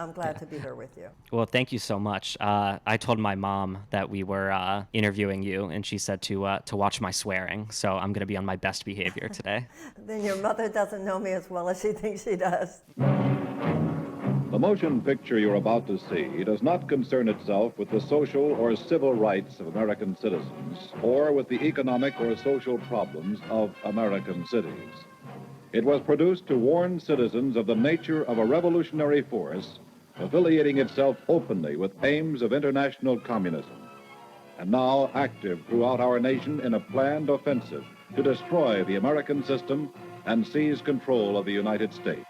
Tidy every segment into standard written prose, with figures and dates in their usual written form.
I'm glad to be here with you. Well, thank you so much. I told my mom that we were interviewing you, and she said to watch my swearing. So I'm going to be on my best behavior today. Then your mother doesn't know me as well as she thinks she does. The motion picture you're about to see does not concern itself with the social or civil rights of American citizens or with the economic or social problems of American cities. It was produced to warn citizens of the nature of a revolutionary force affiliating itself openly with aims of international communism, and now active throughout our nation in a planned offensive to destroy the American system and seize control of the United States.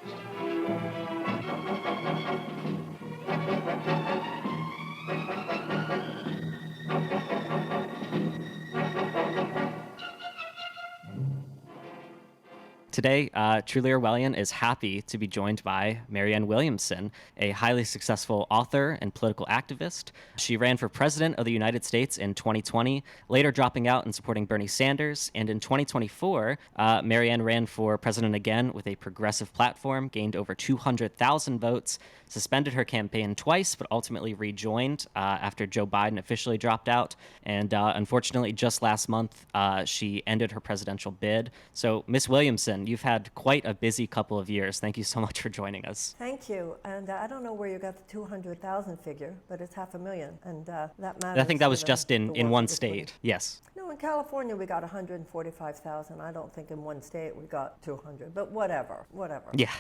Today, Truly Orwellian is happy to be joined by Marianne Williamson, a highly successful author and political activist. She ran for president of the United States in 2020, later dropping out and supporting Bernie Sanders. And in 2024, Marianne ran for president again with a progressive platform, gained over 200,000 votes, suspended her campaign twice, but ultimately rejoined after Joe Biden officially dropped out. And unfortunately, just last month, she ended her presidential bid. So, Miss Williamson, you've had quite a busy couple of years. Thank you so much for joining us. Thank you. And I don't know where you got the 200,000 figure, but it's 500,000. And that matters. I think that was just in one state. Yes. No, in California we got 145,000. I don't think in one state we got 200, but whatever. Yeah,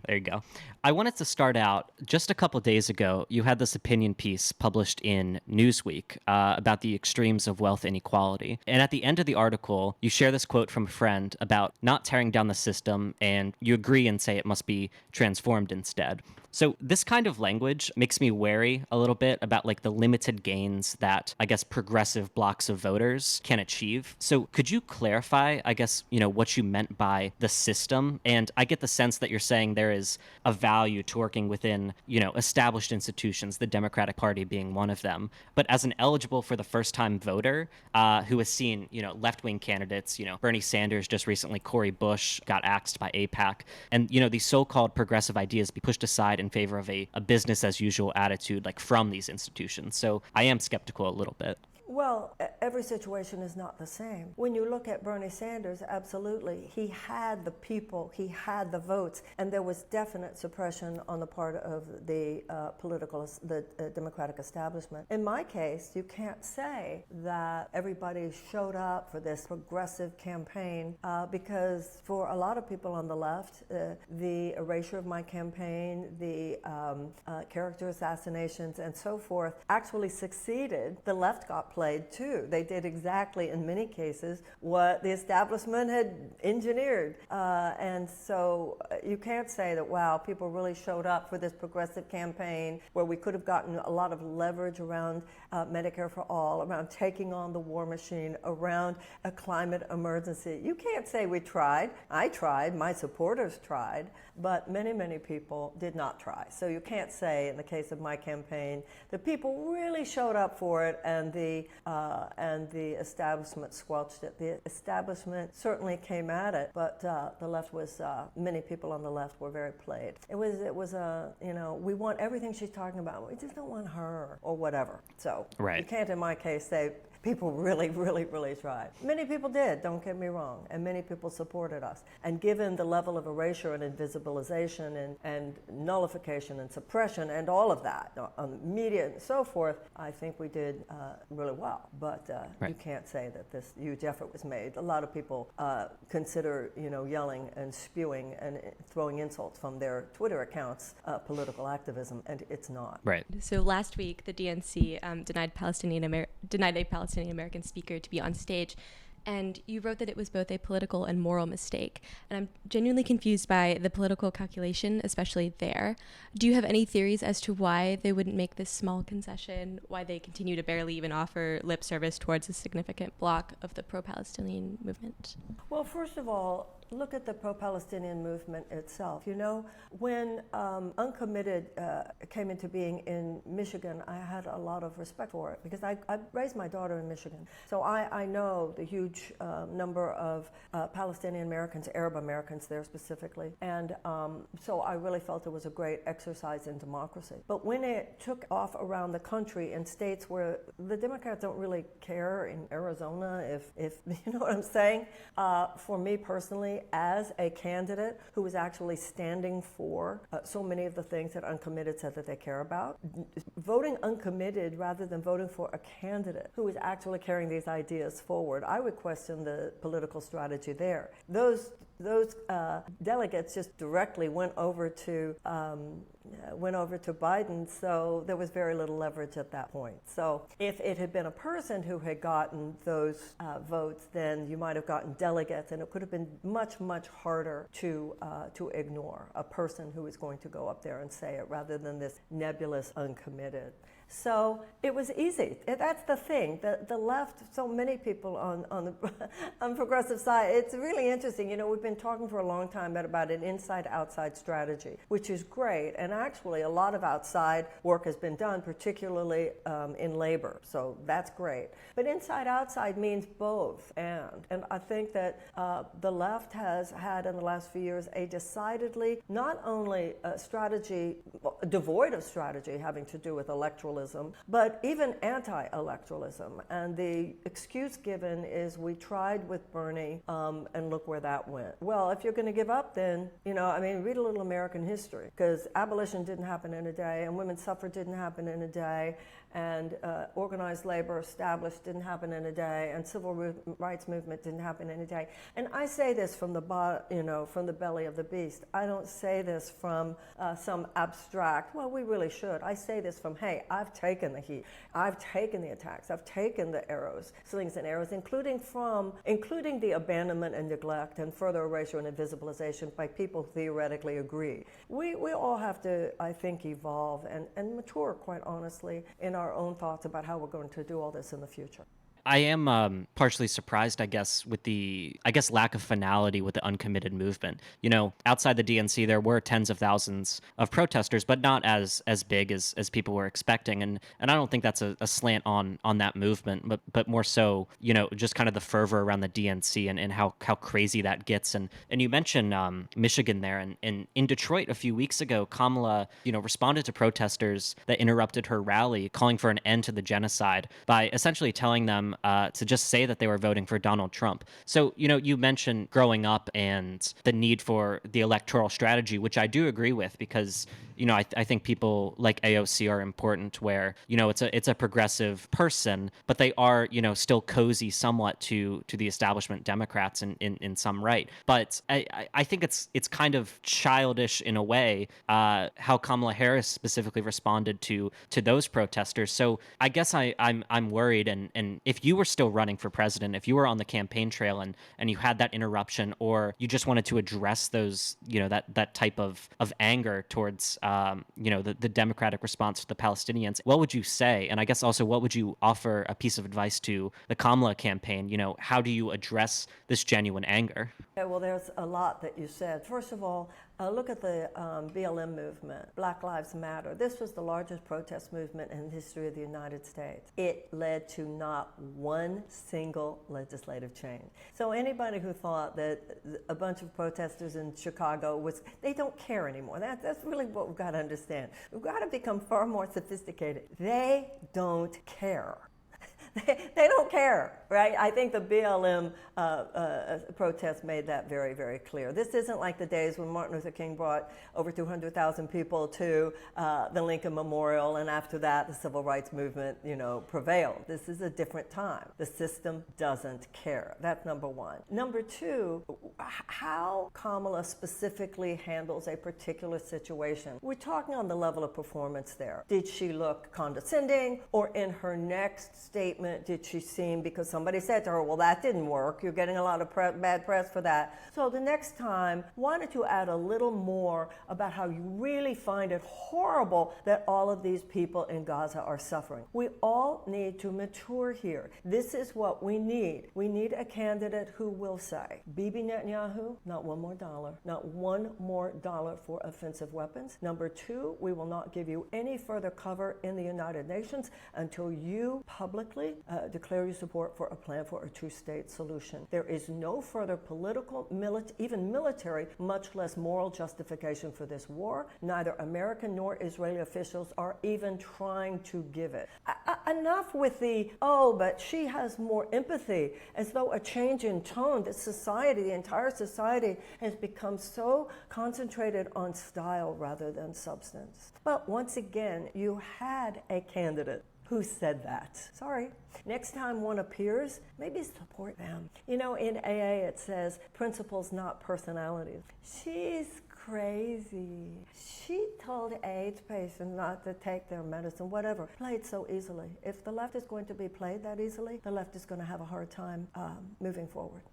there you go. I wanted to start out, just a couple days ago, you had this opinion piece published in Newsweek about the extremes of wealth inequality. And at the end of the article, you share this quote from a friend about not tearing down the system, and you agree and say it must be transformed instead. So this kind of language makes me wary a little bit about like the limited gains that I guess progressive blocks of voters can achieve. So could you clarify, I guess, what you meant by the system? And I get the sense that you're saying there is a value to working within, established institutions, the Democratic Party being one of them. But as an eligible for the first time voter who has seen, left-wing candidates, Bernie Sanders just recently, Cori Bush got axed by AIPAC, and, these so-called progressive ideas be pushed aside in favor of a business as usual attitude like from these institutions. So I am skeptical a little bit. Well, every situation is not the same. When you look at Bernie Sanders, absolutely, he had the people, he had the votes, and there was definite suppression on the part of the Democratic establishment. In my case, you can't say that everybody showed up for this progressive campaign because for a lot of people on the left, the erasure of my campaign, the character assassinations, and so forth actually succeeded. The left got played too. They did exactly, in many cases, what the establishment had engineered. And so you can't say that, wow, people really showed up for this progressive campaign where we could have gotten a lot of leverage around Medicare for all, around taking on the war machine, around a climate emergency. You can't say we tried. I tried, my supporters tried, but many, many people did not try. So you can't say, in the case of my campaign, that people really showed up for it and the establishment squelched it. The establishment certainly came at it, but the left was, many people on the left were very played. It was we want everything she's talking about. We just don't want her or whatever. So right. You can't, in my case, say people really, really, really tried. Many people did, don't get me wrong, and many people supported us. And given the level of erasure and invisibilization and nullification and suppression and all of that on the media and so forth, I think we did really well. But right. You can't say that this huge effort was made. A lot of people consider, yelling and spewing and throwing insults from their Twitter accounts political activism, and it's not. Right. So last week, the DNC denied a Palestinian American speaker to be on stage, and you wrote that it was both a political and moral mistake. And I'm genuinely confused by the political calculation, especially there. Do you have any theories as to why they wouldn't make this small concession, why they continue to barely even offer lip service towards a significant bloc of the pro-Palestinian movement? Well, first of all, look at the pro-Palestinian movement itself. You know, when Uncommitted came into being in Michigan, I had a lot of respect for it because I raised my daughter in Michigan. So I know the huge number of Palestinian Americans, Arab Americans there specifically. And so I really felt it was a great exercise in democracy. But when it took off around the country in states where the Democrats don't really care, in Arizona, if you know what I'm saying, for me personally, as a candidate who was actually standing for so many of the things that Uncommitted said that they care about, voting Uncommitted rather than voting for a candidate who is actually carrying these ideas forward, I would question the political strategy there. Those delegates just directly went over to Biden, so there was very little leverage at that point. So if it had been a person who had gotten those votes, then you might have gotten delegates, and it could have been much, much harder to ignore a person who is going to go up there and say it rather than this nebulous Uncommitted. So it was easy. That's the thing. The left, so many people on the on progressive side, it's really interesting. You know, we've been talking for a long time about an inside-outside strategy, which is great. And actually, a lot of outside work has been done, particularly in labor. So that's great. But inside-outside means both. And I think that the left has had in the last few years a decidedly not only a strategy devoid of strategy having to do with electoralism, but even anti-electoralism. And the excuse given is we tried with Bernie and look where that went. Well, if you're going to give up, then, you know, I mean, read a little American history, because abolition didn't happen in a day, and women's suffrage didn't happen in a day, and organized labor established didn't happen in a day, and civil rights movement didn't happen in a day. And I say this from from the belly of the beast. I don't say this from some abstract, well, we really should. I say this from, hey, I've taken the heat. I've taken the attacks. I've taken the arrows, slings and arrows, including the abandonment and neglect and further erasure and invisibilization by people who theoretically agree. We all have to, I think, evolve and mature, quite honestly, in our own thoughts about how we're going to do all this in the future. I am partially surprised, I guess, with the lack of finality with the Uncommitted movement. You know, outside the DNC, there were tens of thousands of protesters, but not as big as people were expecting. And I don't think that's a slant on that movement, but more so, you know, just kind of the fervor around the DNC and how crazy that gets. And you mentioned Michigan there, and in Detroit a few weeks ago, Kamala, you know, responded to protesters that interrupted her rally, calling for an end to the genocide by essentially telling them to just say that they were voting for Donald Trump. So, you know, you mentioned growing up and the need for the electoral strategy, which I do agree with, because, you know, I think people like AOC are important, where, you know, it's a progressive person, but they are, you know, still cozy somewhat to the establishment Democrats in some right. But I think it's kind of childish in a way how Kamala Harris specifically responded to those protesters. So I guess I'm worried, and if you were still running for president, if you were on the campaign trail and you had that interruption, or you just wanted to address those, you know, that type of anger towards, you know, the Democratic response to the Palestinians, what would you say? And I guess also, what would you offer a piece of advice to the Kamala campaign? You know, how do you address this genuine anger? Yeah, well, there's a lot that you said. First of all, look at the BLM movement, Black Lives Matter. This was the largest protest movement in the history of the United States. It led to not one single legislative change. So anybody who thought that a bunch of protesters in Chicago they don't care anymore. That's really what we've got to understand. We've got to become far more sophisticated. They don't care. They don't care, right? I think the BLM protest made that very, very clear. This isn't like the days when Martin Luther King brought over 200,000 people to the Lincoln Memorial, and after that, the civil rights movement, you know, prevailed. This is a different time. The system doesn't care. That's number one. Number two, how Kamala specifically handles a particular situation. We're talking on the level of performance there. Did she look condescending, or in her next statement treatment did she seem, because somebody said to her, well, that didn't work. You're getting a lot of bad press for that. So the next time, why don't you add a little more about how you really find it horrible that all of these people in Gaza are suffering. We all need to mature here. This is what we need. We need a candidate who will say, Bibi Netanyahu, not one more dollar, not one more dollar for offensive weapons. Number two, we will not give you any further cover in the United Nations until you publicly declare your support for a plan for a two-state solution. There is no further political, even military, much less moral justification for this war. Neither American nor Israeli officials are even trying to give it. Enough with the, oh, but she has more empathy, as though a change in tone, that society, the entire society, has become so concentrated on style rather than substance. But once again, you had a candidate who said that. Sorry. Next time one appears, maybe support them. You know, in AA it says, principles, not personalities. She's crazy. She told AIDS patients not to take their medicine, whatever. Played so easily. If the left is going to be played that easily, the left is going to have a hard time moving forward.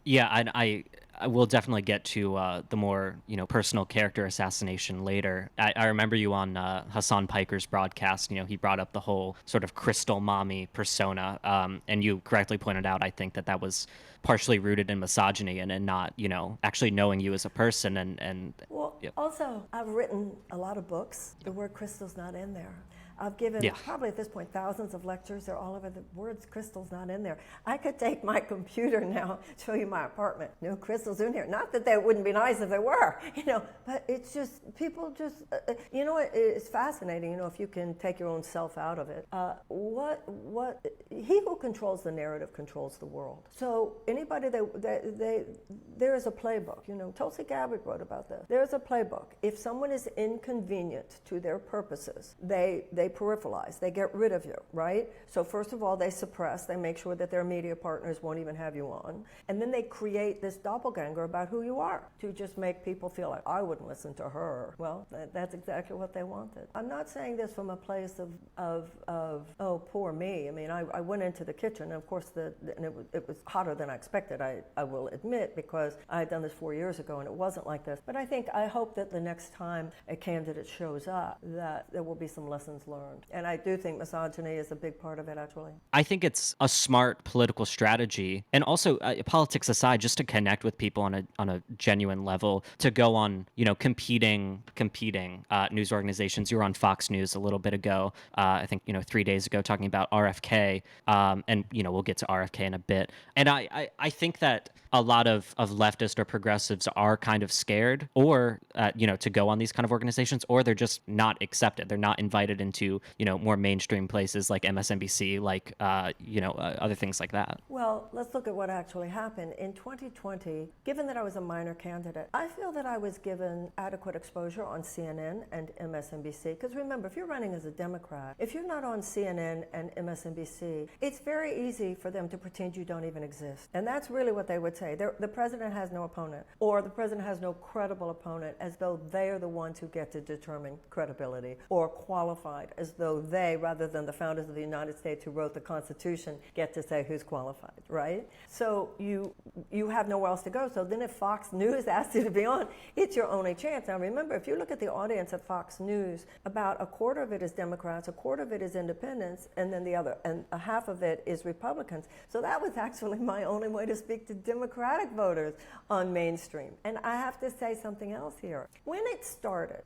Yeah, and I will definitely get to the more, personal character assassination later. I remember you on Hassan Piker's broadcast. He brought up the whole sort of crystal mommy persona, and you correctly pointed out, I think, that was partially rooted in misogyny and not, actually knowing you as a person. And well, yep. Also, I've written a lot of books. The word crystal's not in there. I've given probably at this point thousands of lectures. They're all over. The words crystal's not in there. I could take my computer now, show you my apartment. No crystals in here. Not that wouldn't be nice if there were, but it's just, people just, it's fascinating, if you can take your own self out of it. He who controls the narrative controls the world. So anybody, there is a playbook. Tulsi Gabbard wrote about this. There's a playbook. If someone is inconvenient to their purposes, they peripheralize, they get rid of you, right? So first of all, they suppress, they make sure that their media partners won't even have you on. And then they create this doppelganger about who you are to just make people feel like, I wouldn't listen to her. Well, that's exactly what they wanted. I'm not saying this from a place of oh, poor me. I mean, I went into the kitchen, and of course, and it was hotter than I expected, I will admit, because I had done this 4 years ago, and it wasn't like this. But I hope that the next time a candidate shows up, that there will be some lessons learned. And I do think misogyny is a big part of it, actually. I think it's a smart political strategy, and also politics aside, just to connect with people on a genuine level, to go on, competing news organizations. You were on Fox News a little bit ago, I think, 3 days ago, talking about RFK, and, we'll get to RFK in a bit. And I think that a lot of leftists or progressives are kind of scared, or, to go on these kind of organizations, or they're just not accepted. They're not invited into, more mainstream places like MSNBC, like, other things like that. Well, let's look at what actually happened. In 2020, given that I was a minor candidate, I feel that I was given adequate exposure on CNN and MSNBC. Because remember, if you're running as a Democrat, if you're not on CNN and MSNBC, it's very easy for them to pretend you don't even exist. And that's really what they would say. The president has no opponent, or the president has no credible opponent, as though they are the ones who get to determine credibility, or qualified, as though they, rather than the founders of the United States who wrote the Constitution, get to say who's qualified, right? So you have nowhere else to go. So then if Fox News asks you to be on, it's your only chance. Now remember, if you look at the audience at Fox News, about a quarter of it is Democrats, a quarter of it is independents, and then a half of it is Republicans. So that was actually my only way to speak to Democratic voters on mainstream. And I have to say something else here. When it started,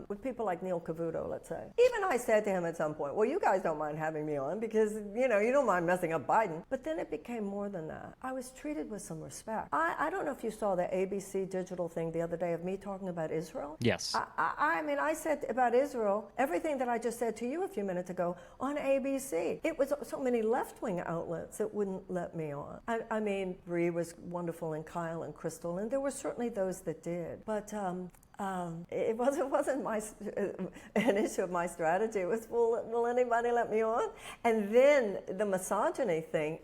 with people like Neil Cavuto, let's say, even I said to him at some point, well, you guys don't mind having me on because, you don't mind messing up Biden. But then it became more than that. I was treated with some respect. I don't know if you saw the ABC digital thing the other day of me talking about Israel. Yes. I mean, I said about Israel everything that I just said to you a few minutes ago on ABC. It was so many left-wing outlets that wouldn't let me on. I mean, Bree was wonderful, and Kyle and Crystal, and there were certainly those that did. But It wasn't an issue of my strategy. It was, will anybody let me on? And then the misogyny thing,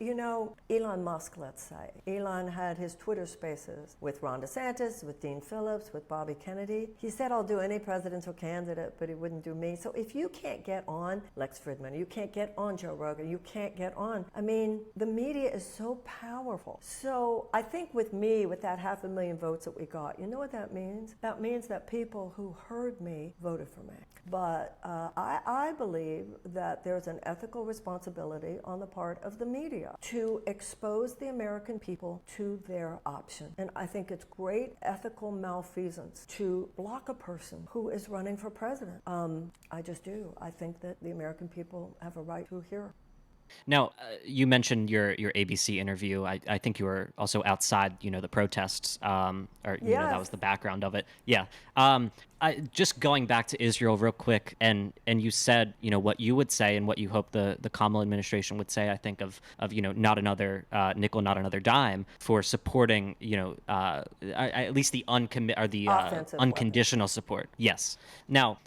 Elon Musk, let's say. Elon had his Twitter spaces with Ron DeSantis, with Dean Phillips, with Bobby Kennedy. He said, I'll do any presidential candidate, but he wouldn't do me. So if you can't get on Lex Fridman, you can't get on Joe Rogan, you can't get on. The media is so powerful. So I think with me, with that 500,000 votes that we got, you know what that means? That means that people who heard me voted for me. But I believe that there's an ethical responsibility on the part of the media to expose the American people to their option. And I think it's great ethical malfeasance to block a person who is running for president. I just do. I think that the American people have a right to hear. Now, you mentioned your ABC interview. I think you were also outside, the protests, or that was the background of it. Yeah. Just going back to Israel real quick, and you said, what you would say and what you hope the Kamala administration would say, I think of not another nickel, not another dime for supporting, at least the unconditional support. Yes. Now,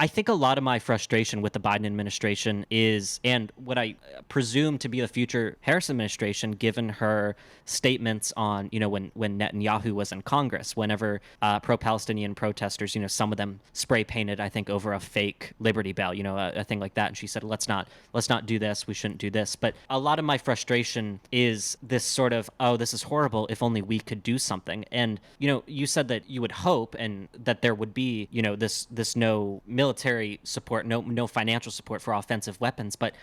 I think a lot of my frustration with the Biden administration is, and what I presume to be the future Harris administration, given her statements on, when Netanyahu was in Congress, whenever pro-Palestinian protesters, some of them spray painted, I think, over a fake Liberty Bell, a thing like that. And she said, let's not do this. We shouldn't do this. But a lot of my frustration is this sort of, oh, this is horrible. If only we could do something. And, you said that you would hope and that there would be, this no military support, no financial support for offensive weapons. But,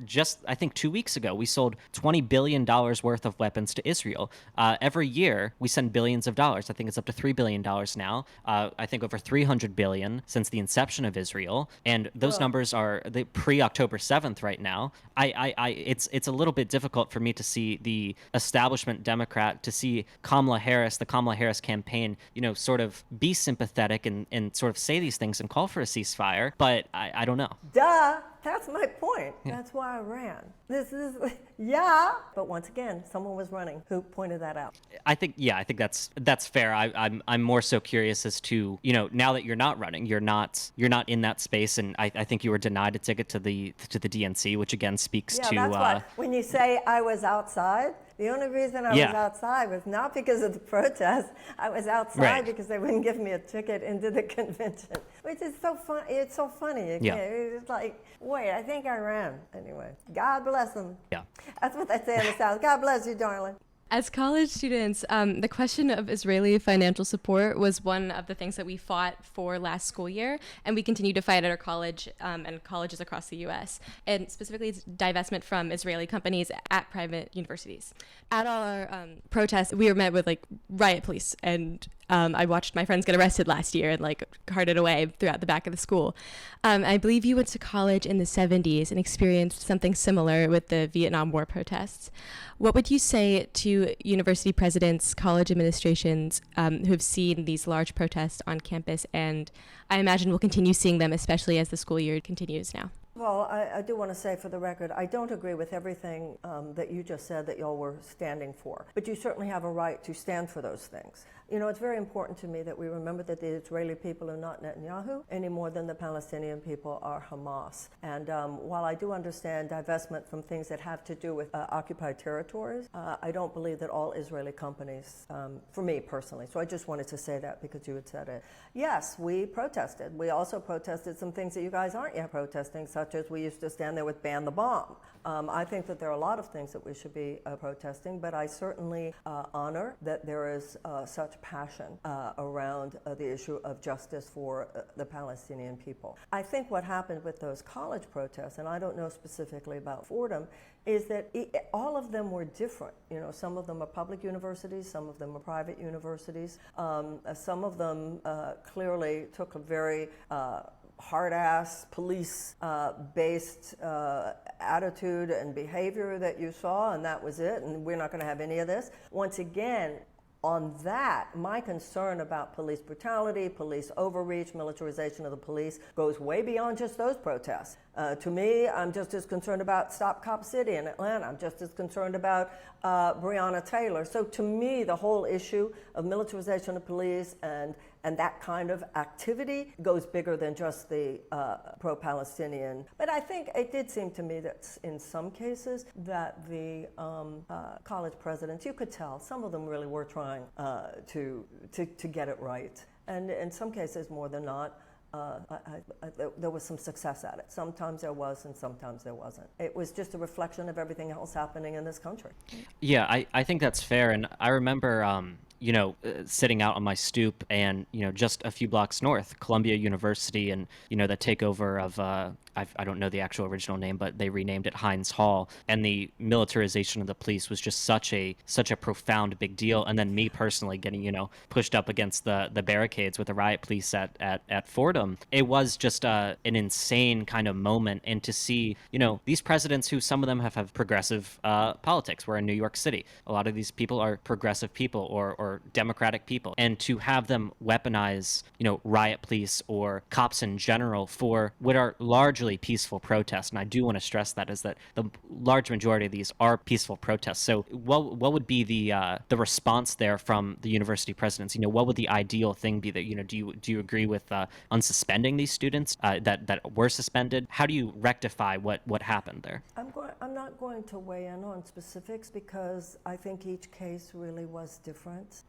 just I think 2 weeks ago, we sold $20 billion worth of weapons to Israel. Every year, we send billions of dollars. I think it's up to $3 billion now. I think over $300 billion since the inception of Israel. And those numbers are the pre-October 7th right now. It's a little bit difficult for me to see the establishment Democrat, to see the Kamala Harris campaign, sort of be sympathetic and sort of say these things and call for a ceasefire. But I don't know. Duh. That's my point. Yeah. That's why I ran. But once again, someone was running who pointed that out. I think that's fair. I'm more so curious as to, now that you're not running, you're not in that space, and I think you were denied a ticket to the DNC, which again speaks to. That's why when you say I was outside, the only reason I was outside was not because of the protest. I was outside because they wouldn't give me a ticket into the convention, which is so fun. It's so funny. It's like, wait, I think I ran. Anyway, God bless them. Yeah. That's what they say in the South. God bless you, darling. As college students, the question of Israeli financial support was one of the things that we fought for last school year, and we continue to fight at our college and colleges across the U.S., and specifically it's divestment from Israeli companies at private universities. At all our protests, we were met with riot police, and I watched my friends get arrested last year and carted away throughout the back of the school. I believe you went to college in the 70s and experienced something similar with the Vietnam War protests. What would you say to university presidents, college administrations who have seen these large protests on campus, and I imagine we'll continue seeing them, especially as the school year continues now? Well, I do want to say for the record, I don't agree with everything that you just said that y'all were standing for, but you certainly have a right to stand for those things. It's very important to me that we remember that the Israeli people are not Netanyahu any more than the Palestinian people are Hamas. And while I do understand divestment from things that have to do with occupied territories, I don't believe that all Israeli companies, for me personally, so I just wanted to say that because you had said it. Yes, we protested. We also protested some things that you guys aren't yet protesting, such as we used to stand there with ban the bomb. I think that there are a lot of things that we should be protesting, but I certainly honor that there is such passion around the issue of justice for the Palestinian people. I think what happened with those college protests, and I don't know specifically about Fordham, is that all of them were different. Some of them are public universities, some of them are private universities. Some of them clearly took a very hard-ass, police-based attitude and behavior that you saw, and that was it, and we're not going to have any of this. Once again, on that, my concern about police brutality, police overreach, militarization of the police goes way beyond just those protests. To me, I'm just as concerned about Stop Cop City in Atlanta. I'm just as concerned about Breonna Taylor. So to me, the whole issue of militarization of police and And that kind of activity goes bigger than just the pro-Palestinian. But I think it did seem to me that in some cases that the college presidents, you could tell, some of them really were trying to get it right. And in some cases, more than not, there was some success at it. Sometimes there was and sometimes there wasn't. It was just a reflection of everything else happening in this country. Yeah, I think that's fair. And I remember, sitting out on my stoop and, just a few blocks north, Columbia University and, the takeover of, I don't know the actual original name, but they renamed it Heinz Hall. And the militarization of the police was just such a profound big deal. And then me personally getting, pushed up against the barricades with the riot police at Fordham. It was just an insane kind of moment. And to see, these presidents who some of them have progressive politics. We're in New York City. A lot of these people are progressive people or democratic people. And to have them weaponize, riot police or cops in general for what are largely peaceful protests, and I do want to stress that, is that the large majority of these are peaceful protests. So what would be the response there from the university presidents? What would the ideal thing be? That do you agree with unsuspending these students that were suspended? How do you rectify what happened there? I'm not going to weigh in on specifics because I think each case really was different.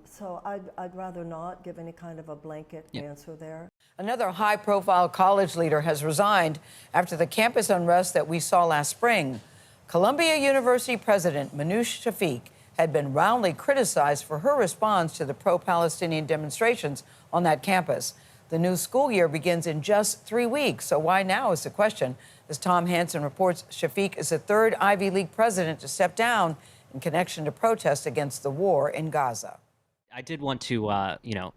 So I'd rather not give any kind of a blanket answer there. Another high-profile college leader has resigned after the campus unrest that we saw last spring. Columbia University President Manoush Shafiq had been roundly criticized for her response to the pro-Palestinian demonstrations on that campus. The new school year begins in just 3 weeks, so why now is the question. As Tom Hansen reports, Shafiq is the third Ivy League president to step down in connection to protests against the war in Gaza. I did want to,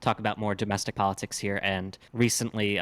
talk about more domestic politics here. And recently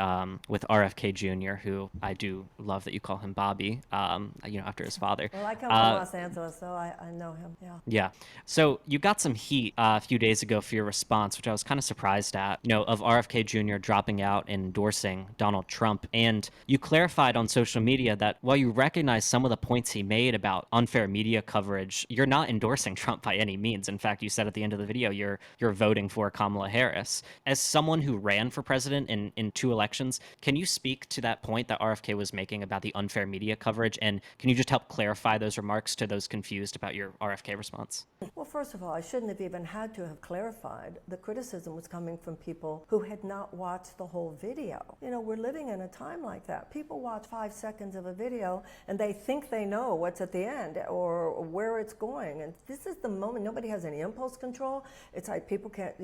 with RFK Jr., who I do love that you call him Bobby, after his father. Well, I come from Los Angeles, so I know him, yeah. Yeah. So you got some heat a few days ago for your response, which I was kind of surprised at, of RFK Jr. dropping out and endorsing Donald Trump. And you clarified on social media that while you recognize some of the points he made about unfair media coverage, you're not endorsing Trump by any means. In fact, you said at the end of the video, you're voting for Kamala Harris. As someone who ran for president in 2 elections, can you speak to that point that RFK was making about the unfair media coverage? And can you just help clarify those remarks to those confused about your RFK response? Well, first of all, I shouldn't have even had to have clarified. The criticism was coming from people who had not watched the whole video. We're living in a time like that. People watch 5 seconds of a video and they think they know what's at the end or where it's going. And this is the moment. Nobody has any impulse control. It's like people can't,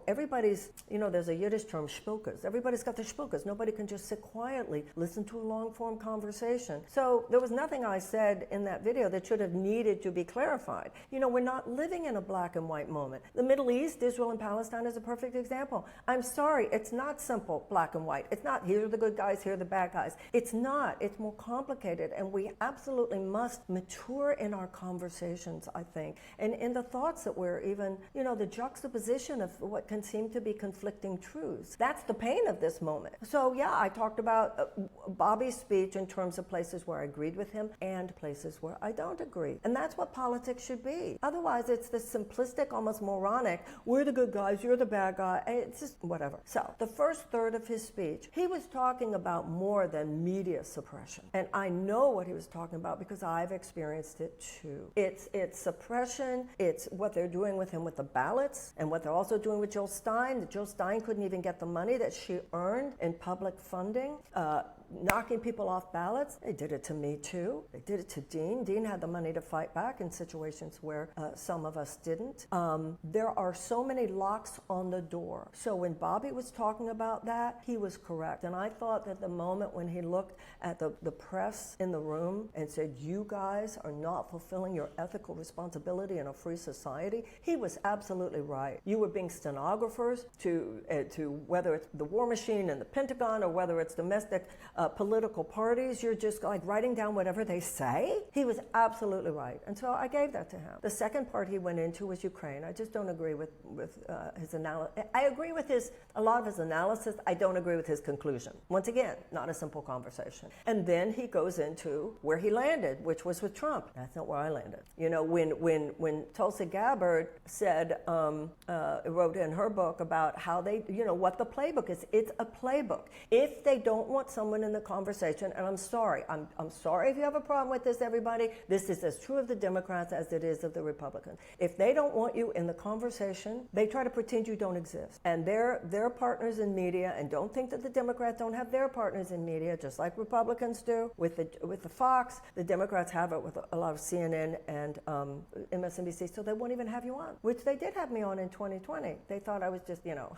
everybody's, there's a Yiddish term, shpilkas. Everybody's got their shpilkas. Nobody can just sit quietly, listen to a long-form conversation. So there was nothing I said in that video that should have needed to be clarified. We're not living in a black and white moment. The Middle East, Israel and Palestine is a perfect example. I'm sorry, it's not simple black and white. It's not, here are the good guys, here are the bad guys. It's not. It's more complicated, and we absolutely must mature in our conversations, I think, and in the thoughts that we're even, the juxtaposition of what can seem to be conflicting truths. That's the pain of this moment. So yeah, I talked about Bobby's speech in terms of places where I agreed with him and places where I don't agree. And that's what politics should be. Otherwise, it's this simplistic, almost moronic, we're the good guys, you're the bad guy. It's just whatever. So the first third of his speech, he was talking about more than media suppression. And I know what he was talking about because I've experienced it too. It's suppression. It's what they're doing with him with the ballots and what they're also doing with Jill Stein. Jill Stein couldn't even get the money that she earned in public funding. Knocking people off ballots. They did it to me too. They did it to Dean. Dean had the money to fight back in situations where some of us didn't. There are so many locks on the door. So when Bobby was talking about that, he was correct. And I thought that the moment when he looked at the press in the room and said, you guys are not fulfilling your ethical responsibility in a free society, he was absolutely right. You were being stenographers to whether it's the war machine and the Pentagon or whether it's domestic political parties. You're just like writing down whatever they say. He was absolutely right. And so I gave that to him. The second part he went into was Ukraine. I just don't agree with his analysis. I agree with a lot of his analysis. I don't agree with his conclusion. Once again, not a simple conversation. And then he goes into where he landed, which was with Trump. That's not where I landed. You know, when Tulsi Gabbard said, wrote in her book about how they, you know, what the playbook is. It's a playbook. If they don't want someone in the conversation, and I'm sorry if you have a problem with this, everybody, this is as true of the Democrats as it is of the Republicans. If they don't want you in the conversation, they try to pretend you don't exist. And they're partners in media, and don't think that the Democrats don't have their partners in media, just like Republicans do with the Fox. The Democrats have it with a lot of CNN and MSNBC, so they won't even have you on, which they did have me on in 2020. They thought I was just, you know,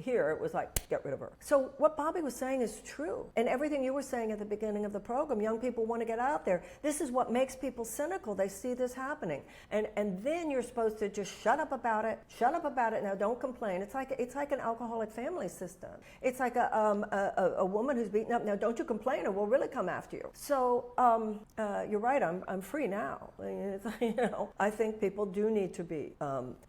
here it was like, get rid of her. So what Bobby was saying is true. And everything you were saying at the beginning of the program, young people want to get out there. This is what makes people cynical. They see this happening. And then you're supposed to just shut up about it. Shut up about it. Now don't complain. It's like an alcoholic family system. It's like a woman who's beaten up. Now don't you complain or we'll really come after you. So you're right. I'm free now. You know, I think people do need to be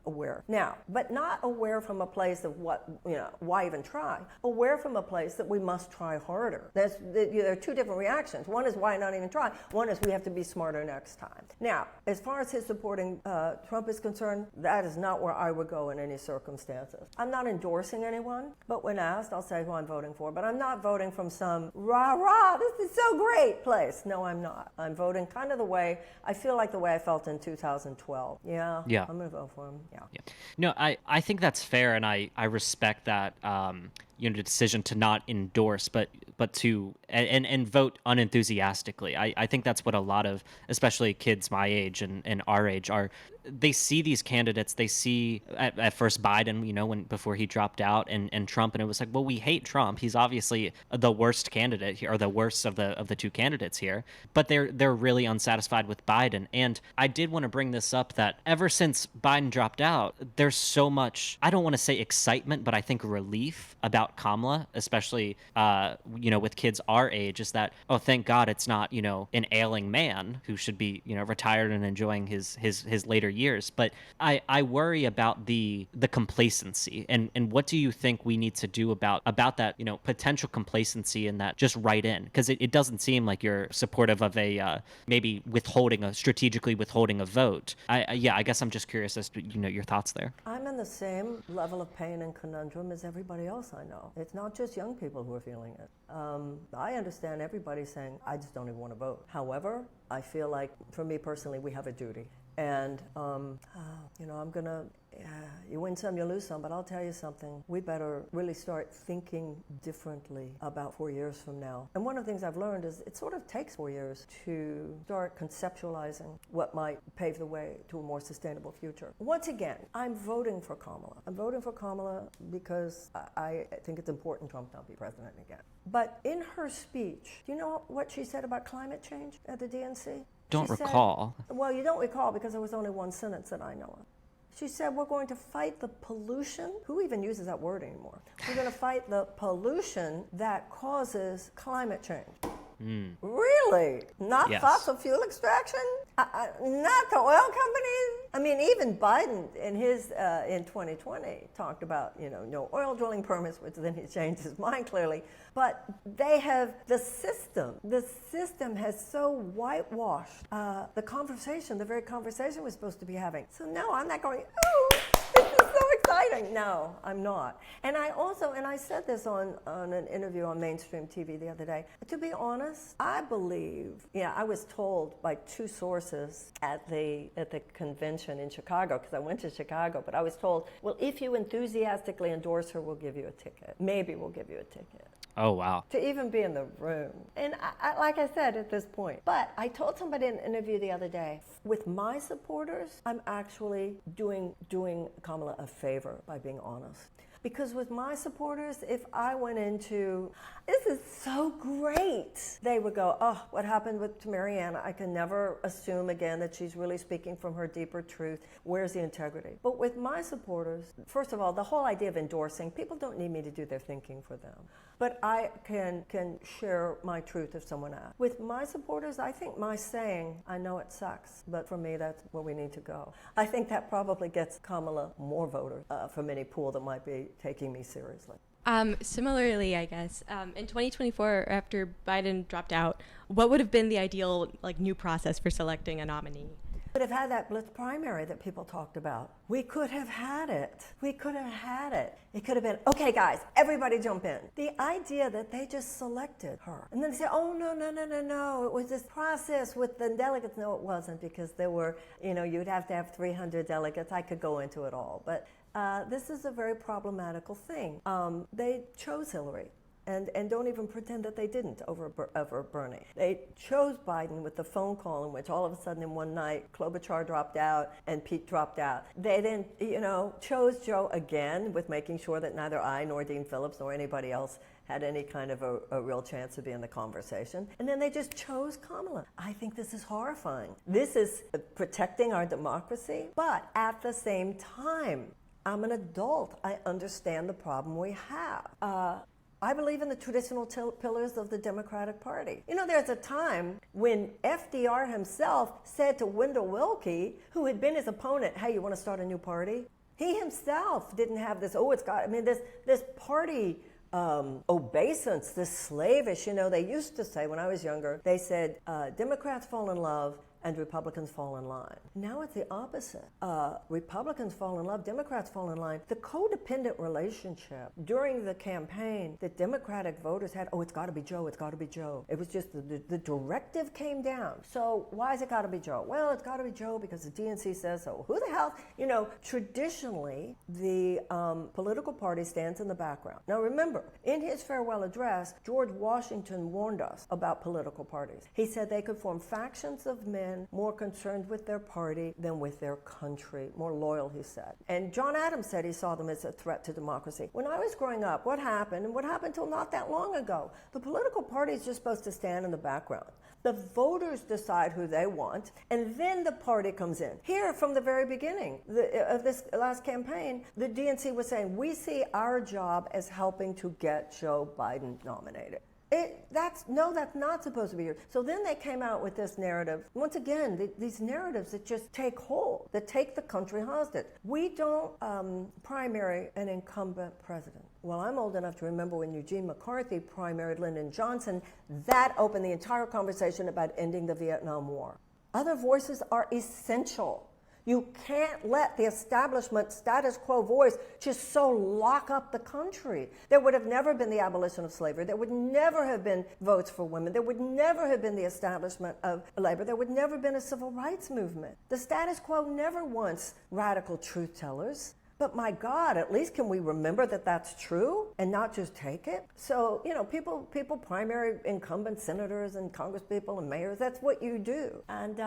aware now, but not aware from a place of what, you know, why even try? Aware from a place that we must try harder. There are two different reactions. One is why not even try. One is we have to be smarter next time. Now, as far as his supporting Trump is concerned, that is not where I would go in any circumstances. I'm not endorsing anyone, but when asked, I'll say who I'm voting for. But I'm not voting from some rah, this is so great place. No, I'm not. I'm voting kind of the way, I feel like the way I felt in 2012. Yeah. I'm going to vote for him. Yeah. No, I think that's fair, and I respect that decision to not endorse, but to and vote unenthusiastically. I think that's what a lot of, especially kids my age and our age, are. They see these candidates. They see at first Biden, you know, before he dropped out, and Trump, and it was like, well, we hate Trump. He's obviously the worst candidate here, or the worst of the two candidates here. But they're really unsatisfied with Biden. And I did want to bring this up that ever since Biden dropped out, there's so much, I don't want to say excitement, but I think relief about Kamala, especially you know, with kids our age, is that, oh, thank God it's not, you know, an ailing man who should be, you know, retired and enjoying his later years. But I worry about the complacency, and what do you think we need to do about that, you know, potential complacency, and that just right in, because it doesn't seem like you're supportive of a maybe strategically withholding a vote. I guess I'm just curious as to, you know, your thoughts there. I'm in the same level of pain and conundrum as everybody else I know. It's not just young people who are feeling it. I understand everybody saying, I just don't even want to vote. However, I feel like, for me personally, we have a duty. And, you know, I'm going to, you win some, you lose some, but I'll tell you something. We better really start thinking differently about 4 years from now. And one of the things I've learned is it sort of takes 4 years to start conceptualizing what might pave the way to a more sustainable future. Once again, I'm voting for Kamala. I'm voting for Kamala because I think it's important Trump not be president again. But in her speech, do you know what she said about climate change at the DNC? Don't recall. Well, you don't recall because there was only one sentence that I know of. She said, we're going to fight the pollution. Who even uses that word anymore? We're going to fight the pollution that causes climate change. Really? Not fossil fuel extraction? Not the oil companies? I mean, even Biden in his in 2020 talked about, you know, no oil drilling permits, which then he changed his mind clearly. But they have the system has so whitewashed the very conversation we're supposed to be having. So no, I'm not going, oh, this is so exciting. No, I'm not. And I said this on an interview on mainstream TV the other day. To be honest, I believe, I was told by two sources at the convention in Chicago, because I went to Chicago, but I was told, well, if you enthusiastically endorse her, we'll give you a ticket. Maybe we'll give you a ticket. Oh, wow. To even be in the room. And I, like I said, at this point. But I told somebody in an interview the other day, with my supporters, I'm actually doing Kamala a favor by being honest. Because with my supporters, if I went into, this is so great, they would go, oh, what happened to Marianne? I can never assume again that she's really speaking from her deeper truth. Where's the integrity? But with my supporters, first of all, the whole idea of endorsing, people don't need me to do their thinking for them. but I can share my truth if someone asks. With my supporters, I think my saying, I know it sucks, but for me, that's where we need to go. I think that probably gets Kamala more voters from any pool that might be taking me seriously. Similarly, I guess, in 2024, after Biden dropped out, what would have been the ideal new process for selecting a nominee? Could have had that blitz primary that people talked about. We could have had it. We could have had it. It could have been, okay, guys, everybody jump in. The idea that they just selected her. And then they say, oh, no. It was this process with the delegates. No, it wasn't, because there were, you'd have to have 300 delegates. I could go into it all. But this is a very problematical thing. They chose Hillary. And don't even pretend that they didn't over Bernie. They chose Biden with the phone call in which all of a sudden in one night, Klobuchar dropped out and Pete dropped out. They then, chose Joe again with making sure that neither I nor Dean Phillips nor anybody else had any kind of a real chance to be in the conversation. And then they just chose Kamala. I think this is horrifying. This is protecting our democracy, but at the same time, I'm an adult. I understand the problem we have. I believe in the traditional pillars of the Democratic Party. There's a time when FDR himself said to Wendell Willkie, who had been his opponent, hey, you want to start a new party? He himself didn't have this, this party obeisance, this slavish, they used to say when I was younger, they said, Democrats fall in love and Republicans fall in line. Now it's the opposite. Republicans fall in love, Democrats fall in line. The codependent relationship during the campaign that Democratic voters had, it's got to be Joe, it's got to be Joe. It was just the directive came down. So why has it got to be Joe? Well, it's got to be Joe because the DNC says so. Who the hell? Traditionally, the political party stands in the background. Now remember, in his farewell address, George Washington warned us about political parties. He said they could form factions of men more concerned with their party than with their country, more loyal, he said. And John Adams said he saw them as a threat to democracy. When I was growing up, what happened, and what happened till not that long ago, the political party is just supposed to stand in the background. The voters decide who they want, and then the party comes in. Here, from the very beginning of this last campaign, the DNC was saying, we see our job as helping to get Joe Biden nominated. That's not supposed to be here. So then they came out with this narrative. Once again, these narratives that just take hold, that take the country hostage. We don't primary an incumbent president. Well, I'm old enough to remember when Eugene McCarthy primaried Lyndon Johnson. That opened the entire conversation about ending the Vietnam War. Other voices are essential. You can't let the establishment status quo voice just so lock up the country. There would have never been the abolition of slavery. There would never have been votes for women. There would never have been the establishment of labor. There would never have been a civil rights movement. The status quo never wants radical truth tellers. But my God, at least can we remember that that's true and not just take it? So, people primary incumbent senators and congresspeople and mayors. That's what you do. And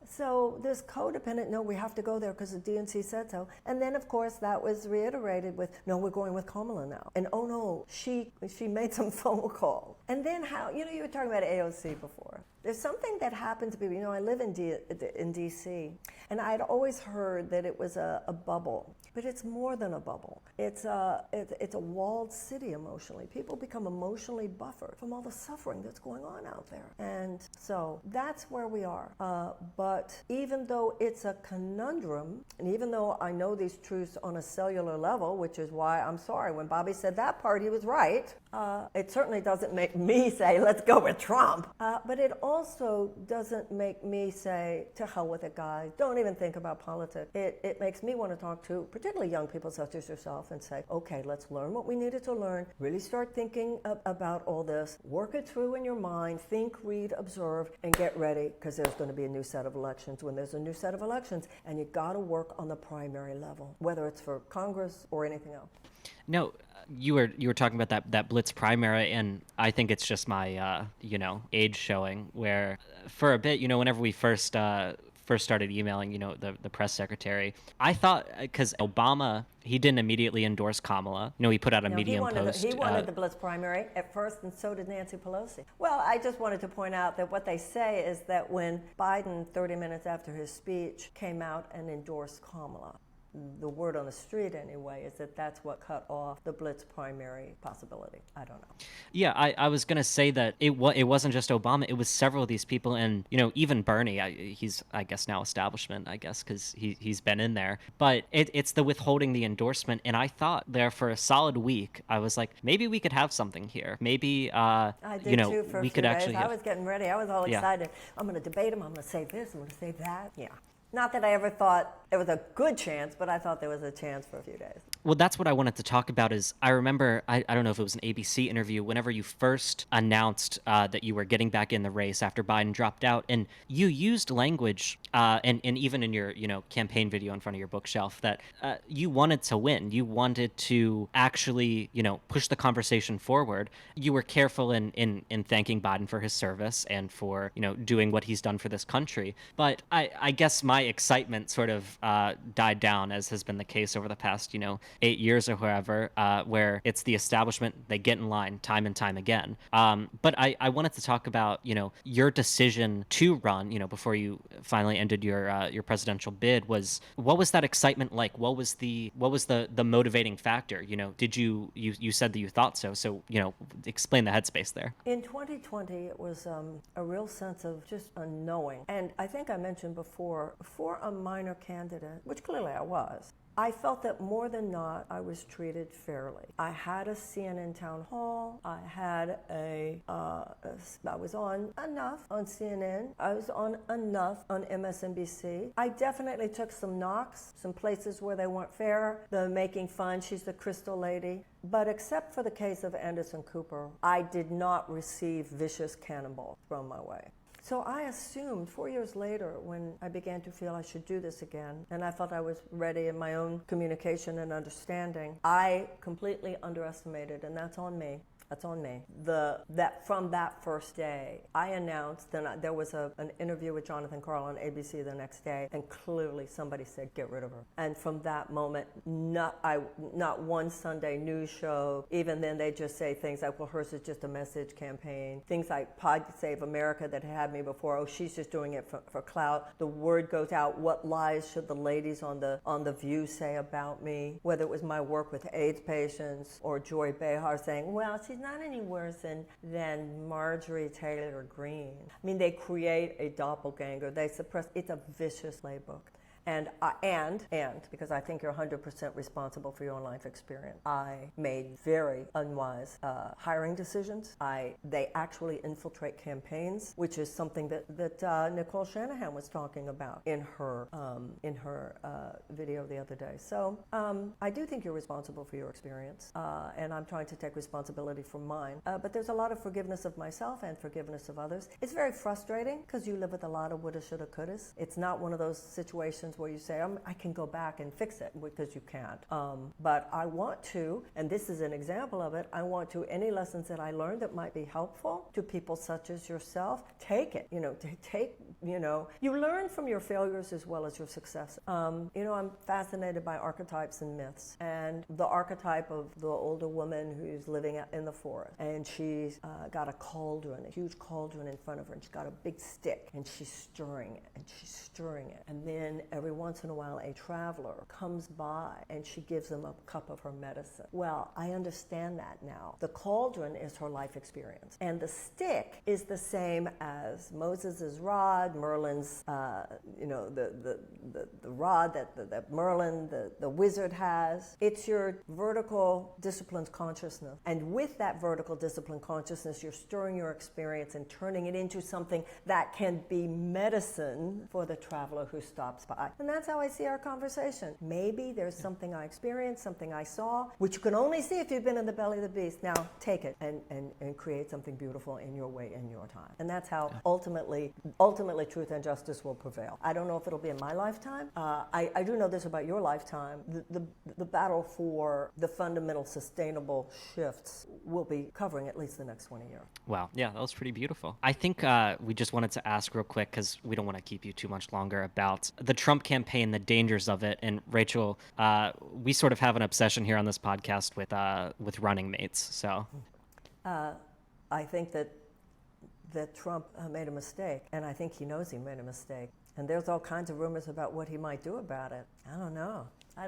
so this codependent, no, we have to go there because the DNC said so. And then, of course, that was reiterated with, no, we're going with Kamala now. And oh no, she made some phone call. And then how, you were talking about AOC before. There's something that happened to people. I live in D.C., and I'd always heard that it was a bubble. But it's more than a bubble. It's a walled city emotionally. People become emotionally buffered from all the suffering that's going on out there. And so that's where we are. But even though it's a conundrum, and even though I know these truths on a cellular level, which is why I'm sorry, when Bobby said that part, he was right. It certainly doesn't make me say, let's go with Trump. But it also doesn't make me say, to hell with it, guys. Don't even think about politics. It makes me want to talk to particularly young people such as yourself and say, okay, let's learn what we needed to learn, really start thinking about all this, work it through in your mind, think, read, observe, and get ready, because there's going to be a new set of elections. When there's a new set of elections, and you got to work on the primary level, whether it's for Congress or anything else. No, you were talking about that blitz primary, and I think it's just my age showing, where for a bit, whenever we first started emailing, the press secretary, I thought, because Obama, he didn't immediately endorse Kamala. He put out a Medium post. He wanted the blitz primary at first, and so did Nancy Pelosi. Well, I just wanted to point out that what they say is that when Biden, 30 minutes after his speech, came out and endorsed Kamala, the word on the street anyway is that that's what cut off the Blitz primary possibility. I don't know. Yeah, I was gonna say that it wasn't just Obama; it was several of these people, and even Bernie. He's I guess now establishment, I guess, because he's been in there. But it's the withholding the endorsement, and I thought there for a solid week, I was like, maybe we could have something here. Maybe I did too for a we few could days. actually. I was getting ready. I was all excited. I'm going to debate him. I'm going to say this. I'm going to say that. Yeah. Not that I ever thought it was a good chance, but I thought there was a chance for a few days. Well, that's what I wanted to talk about. Is I remember, I don't know if it was an ABC interview, whenever you first announced that you were getting back in the race after Biden dropped out, and you used language, and even in your campaign video in front of your bookshelf, that you wanted to win. You wanted to actually push the conversation forward. You were careful in thanking Biden for his service and for doing what he's done for this country. But I guess my excitement sort of died down, as has been the case over the past 8 years or wherever, where it's the establishment, they get in line time and time again. But I wanted to talk about your decision to run before you finally ended your presidential bid. What was that excitement like? What was the motivating factor? Did you said that you thought so explain the headspace there. In 2020, it was a real sense of just unknowing. And I think I mentioned before, for a minor candidate, which clearly I was, I felt that more than not, I was treated fairly. I had a CNN town hall. I had I was on enough on CNN. I was on enough on MSNBC. I definitely took some knocks, some places where they weren't fair. The making fun, she's the crystal lady. But except for the case of Anderson Cooper, I did not receive vicious cannonballs thrown my way. So I assumed 4 years later, when I began to feel I should do this again, and I felt I was ready in my own communication and understanding, I completely underestimated, and that's on me. That's on me. That from that first day, I announced, and there was an interview with Jonathan Karl on ABC the next day, and clearly somebody said, get rid of her. And from that moment, not one Sunday news show, even then they just say things like, well, hers is just a message campaign. Things like Pod Save America that had me before, oh, she's just doing it for clout. The word goes out, what lies should the ladies on the View say about me? Whether it was my work with AIDS patients or Joy Behar saying, well, she's not any worse than Marjorie Taylor Greene. I mean, they create a doppelganger. They suppress. It's a vicious playbook. And because I think you're 100% responsible for your own life experience, I made very unwise hiring decisions. They actually infiltrate campaigns, which is something that Nicole Shanahan was talking about in her video the other day. So I do think you're responsible for your experience, and I'm trying to take responsibility for mine. But there's a lot of forgiveness of myself and forgiveness of others. It's very frustrating because you live with a lot of woulda, shoulda, couldas. It's not one of those situations where you say, I can go back and fix it, because you can't. But I want to, and this is an example of it, I want to, any lessons that I learned that might be helpful to people such as yourself, take it. You learn from your failures as well as your success. I'm fascinated by archetypes and myths. And the archetype of the older woman who's living in the forest, and she's got a huge cauldron in front of her, and she's got a big stick, and she's stirring it, and then every once in a while a traveler comes by and she gives them a cup of her medicine. Well, I understand that now. The cauldron is her life experience, and the stick is the same as Moses' rod, Merlin's the rod that Merlin, the wizard, has. It's your vertical disciplined consciousness, and with that vertical disciplined consciousness, you're stirring your experience and turning it into something that can be medicine for the traveler who stops by. And that's how I see our conversation. Maybe there's something I experienced, something I saw, which you can only see if you've been in the belly of the beast. Now take it and create something beautiful in your way, in your time. And that's how ultimately truth and justice will prevail. I don't know if it'll be in my lifetime. I do know this about your lifetime. The battle for the fundamental sustainable shifts will be covering at least the next 20 years. Wow. Yeah, that was pretty beautiful. I think we just wanted to ask real quick, because we don't want to keep you too much longer, about the Trump campaign, the dangers of it. And Rachel, we sort of have an obsession here on this podcast with running mates. So I think that that Trump made a mistake, and I think he knows he made a mistake. And there's all kinds of rumors about what he might do about it. I don't know. I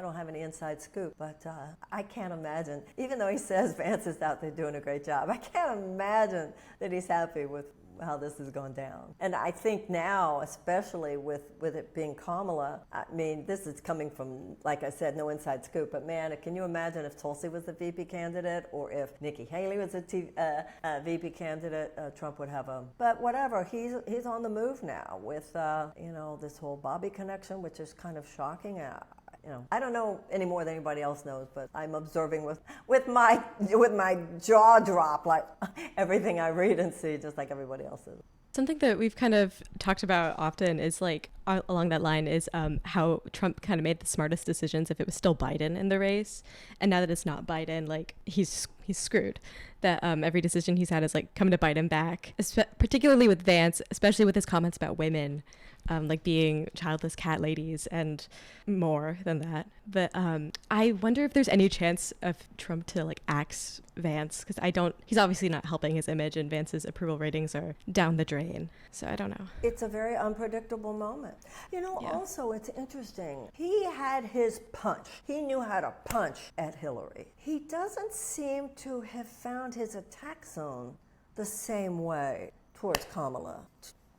don't have any inside scoop, but I can't imagine, even though he says Vance is out there doing a great job, I can't imagine that he's happy with how this has gone down. And I think now, especially with it being Kamala, I mean, this is coming from, like I said, no inside scoop, but man, can you imagine if Tulsi was the VP candidate or if Nikki Haley was a VP candidate, Trump would have a, but whatever, he's on the move now with, this whole Bobby connection, which is kind of shocking. I don't know any more than anybody else knows, but I'm observing with my jaw drop, like everything I read and see, just like everybody else is. Something that we've kind of talked about often is like along that line is how Trump kind of made the smartest decisions if it was still Biden in the race, and now that it's not Biden, like he's screwed. That every decision he's had is like coming to bite him back, particularly with Vance, especially with his comments about women. Like being childless cat ladies and more than that. But I wonder if there's any chance of Trump to like axe Vance, because he's obviously not helping his image, and Vance's approval ratings are down the drain. So I don't know. It's a very unpredictable moment. Also it's interesting. He had his punch. He knew how to punch at Hillary. He doesn't seem to have found his attack zone the same way towards Kamala.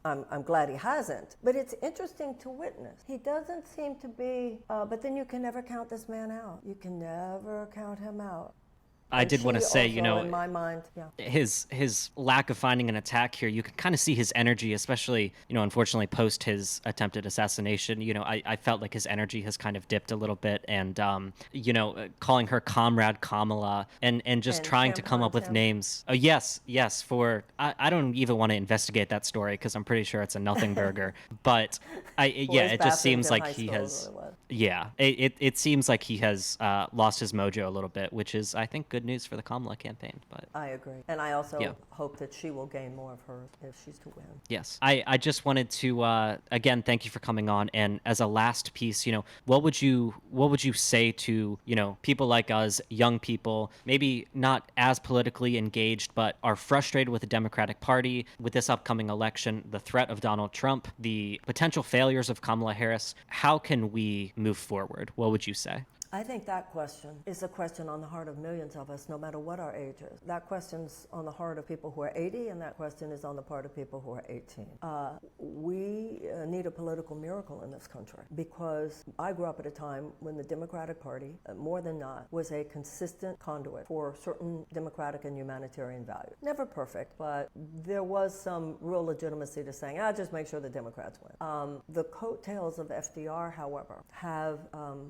I'm glad he hasn't, but it's interesting to witness. He doesn't seem to be, but then you can never count this man out. You can never count him out. I did want to say, in my mind, his lack of finding an attack here, you can kind of see his energy, especially, unfortunately post his attempted assassination. I felt like his energy has kind of dipped a little bit, and, calling her Comrade Kamala and just trying to come up with names. Oh, yes, I don't even want to investigate that story because I'm pretty sure it's a nothing burger. But it just seems like he has, it seems like he has lost his mojo a little bit, which is, I think, good news for the Kamala campaign. But I agree, and I also hope that she will gain more of her if she's to win. Yes, I just wanted to again thank you for coming on. And as a last piece, what would you say to people like us, young people, maybe not as politically engaged, but are frustrated with the Democratic Party, with this upcoming election, the threat of Donald Trump, the potential failures of Kamala Harris? How can we move forward? What would you say? I think that question is a question on the heart of millions of us, no matter what our age is. That question's on the heart of people who are 80, and that question is on the part of people who are 18. We need a political miracle in this country, because I grew up at a time when the Democratic Party, more than not, was a consistent conduit for certain democratic and humanitarian values. Never perfect, but there was some real legitimacy to saying, just make sure the Democrats win. The coattails of FDR, however, have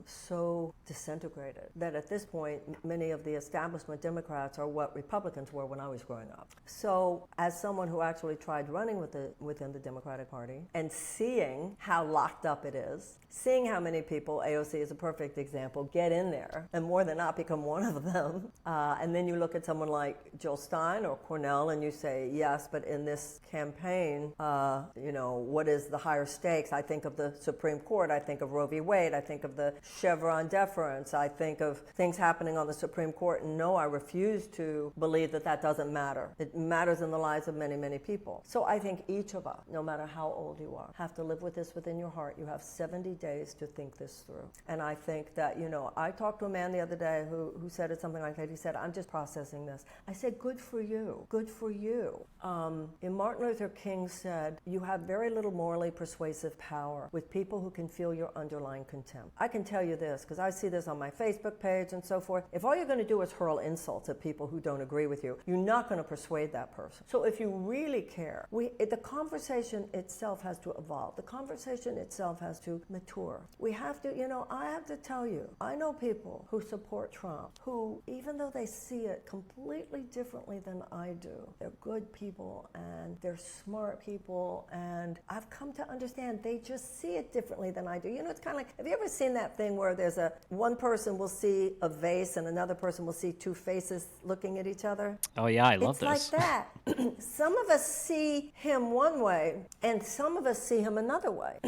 so disintegrated that at this point many of the establishment Democrats are what Republicans were when I was growing up. So as someone who actually tried running within the Democratic Party and seeing how locked up it is, seeing how many people, AOC is a perfect example, get in there and more than not become one of them, and then you look at someone like Jill Stein or Cornell and you say, yes, but in this campaign, what is the higher stakes? I think of the Supreme Court, I think of Roe v. Wade, I think of the Chevron deference, I think of things happening on the Supreme Court, and no, I refuse to believe that doesn't matter. It matters in the lives of many, many people. So I think each of us, no matter how old you are, have to live with this within your heart. You have 70 days to think this through. And I think that, I talked to a man the other day who said it something like that. He said, I'm just processing this. I said, good for you. Good for you. And Martin Luther King said, you have very little morally persuasive power with people who can feel your underlying contempt. I can tell you this, because I see this on my Facebook page and so forth. If all you're going to do is hurl insults at people who don't agree with you, you're not going to persuade that person. So if you really care, the conversation itself has to evolve. The conversation itself has to mature. We have to, I have to tell you, I know people who support Trump who, even though they see it completely differently than I do, they're good people and they're smart people, and I've come to understand they just see it differently than I do. It's kind of like, have you ever seen that thing where there's one person will see a vase and another person will see two faces looking at each other? Oh, yeah, I love It's this. like that. Some of us see him one way and some of us see him another way.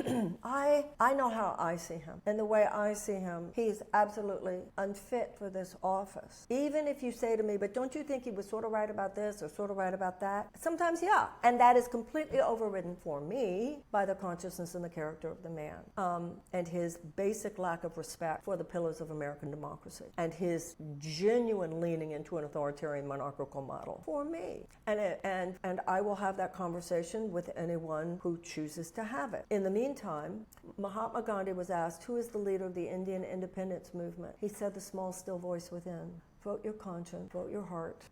I know how I see him. And the way I see him, he's absolutely unfit for this office. Even if you say to me, but don't you think he was sort of right about this or sort of right about that? Sometimes, yeah. And that is completely overridden for me by the consciousness and the character of the man, and his basic lack of respect for the pillars of American democracy and his genuine leaning into an authoritarian monarchical model for me. And I will have that conversation with anyone who chooses to have it. In the meantime, Mahatma Gandhi was asked, who is the leader of the Indian independence movement? He said, the small, still voice within. Vote your conscience, vote your heart,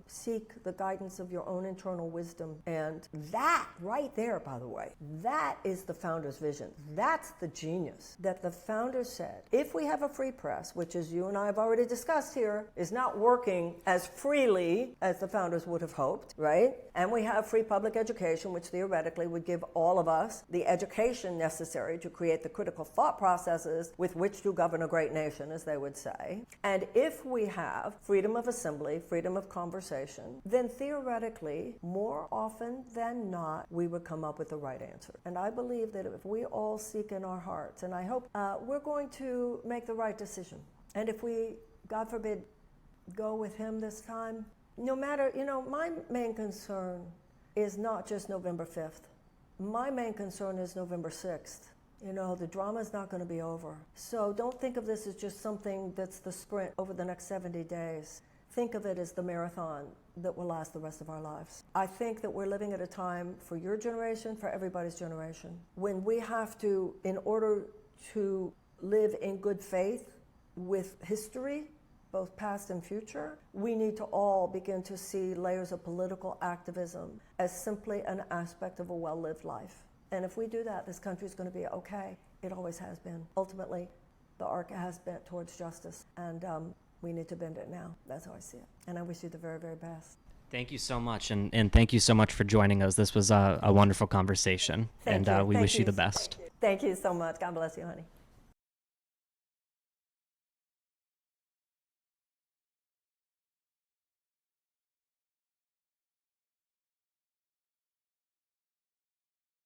seek the guidance of your own internal wisdom. And that right there, by the way, that is the founder's vision. That's the genius that the founders said. If we have a free press, which as you and I have already discussed here, is not working as freely as the founders would have hoped, right? And we have free public education, which theoretically would give all of us the education necessary to create the critical thought processes with which to govern a great nation, as they would say. And if we have freedom of assembly, freedom of conversation, then theoretically, more often than not, we would come up with the right answer. And I believe that if we all seek in our hearts, and I hope we're going to make the right decision. And if we, God forbid, go with him this time, no matter, my main concern is not just November 5th. My main concern is November 6th. The drama's not going to be over. So don't think of this as just something that's the sprint over the next 70 days. Think of it as the marathon that will last the rest of our lives. I think that we're living at a time for your generation, for everybody's generation, when we have to, in order to live in good faith with history, both past and future, we need to all begin to see layers of political activism as simply an aspect of a well-lived life. And if we do that, this country is going to be okay. It always has been. Ultimately, the arc has bent towards justice, and we need to bend it now. That's how I see it. And I wish you the very, very best. Thank you so much, and thank you so much for joining us. This was a wonderful conversation, Thank and you. we Thank wish you you. the best. Thank you so much. God bless you, honey.